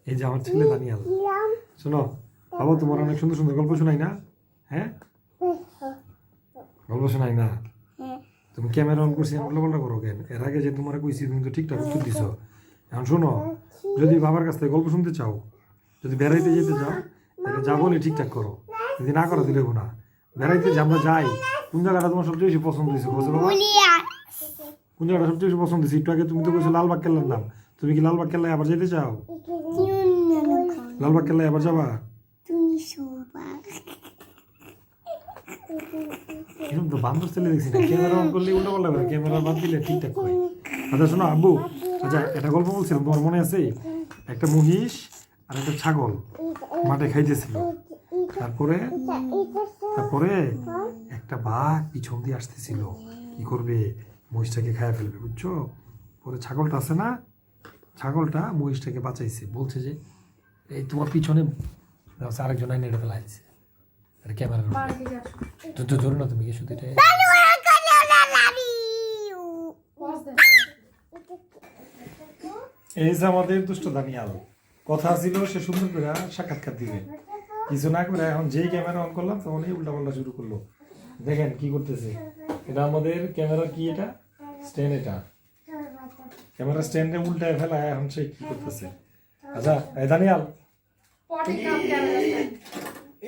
এই যে আমার ছেলে দানিয়াল, শোনো বাবা, তোমার অনেক সুন্দর সুন্দর গল্প শোনাই না? হ্যাঁ, গল্প শোনাই না? তুমি ক্যামেরা অন করছি উল্টো পাল্টা করো কেন? এর আগে যে তোমার কইছি তুমি তো ঠিকঠাক উত্তর দিছো। এখন শোনো, যদি বাবার কাছ থেকে গল্প শুনতে চাও, যদি বেড়াইতে যেতে চাও, তাহলে যা বলি ঠিকঠাক করো, যদি না করো দিলে না। বেড়াইতে যে আমরা যাই, কোন জায়গাটা তোমার সবচেয়ে বেশি পছন্দ হয়েছে বলছো বাবা? কোন জায়গাটা সবচেয়ে বেশি পছন্দ হয়েছে? একটু আগে তুমি তো বলছো লালবাগ কেল্লার নাম। তুমি কি লালবাগ কেল্লায় আবার যেতে চাও? লালবাগ কেল্লায় আবার যাবা? এরকম তো বান্দর ছেলে দেখছি না, ক্যামেরা অন করলে উল্টো পাল্টা করে, ক্যামেরা বাদ দিলে ঠিকঠাক করে। আচ্ছা শোনো আব্বু, আচ্ছা একটা গল্প বলছিলাম, তোমার মনে আছে? একটা মহিষ আর একটা ছাগল মাঠে খাইতেছিল। তারপরে তারপরে একটা বাঘ পিছন দিয়ে আসতেছিল, কি করবে, মহিষটাকে খাইয়া ফেলবে, বুঝছো? পরে ছাগলটা আছে না, ছাগলটা মহিষটাকে বাঁচাইছে, বলছে যে এই তোমার পিছনে আরেকজন আইনে এটা ফেলাইছে। ক্যামেরা তো ধরো না, তুমি কি শুধু এটা? এই যে আমাদের দুষ্ট দানিয়াল, কথা ছিল সে সুন্দর করে সাক্ষাৎকার দিবে, কিছু না করে এখন যেই ক্যামেরা অন করলাম তখন এই উল্টা পাল্টা শুরু করলো। দেখেন কি করতেছে, এটা আমাদের ক্যামেরা কি, এটা স্ট্যান্ড, এটা ক্যামেরা স্ট্যান্ডে উল্টায় ফেলা, এখন সে কি করতেছে। আচ্ছা এই দানিয়াল,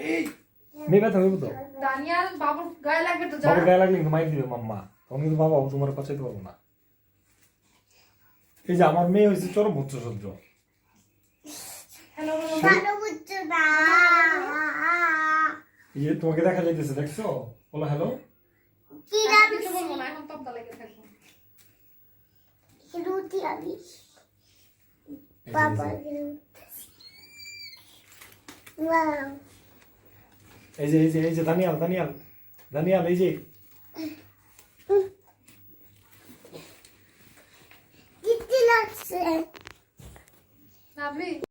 এই মেয়ে ব্যথা হইব তো, দানিয়াল বাবুর গায়ে লাগবে তো, বাবুর গায়ে লাগলে কিন্তু মাইর দিবে মাম্মা, তখন কিন্তু বাবা তোমার বাঁচাইতে পারবো না। এই যে আমার মেয়ে হয়েছে চরম উচ্চ সহ্য। এই যে তোমাকে দেখা যাইতেছে, দেখছো? বলো হ্যালো। কিছু বলবো না, এখন তবদা লেগে থাকবো। এই যে দানিয়াল, দানিয়াল এই যে নাভি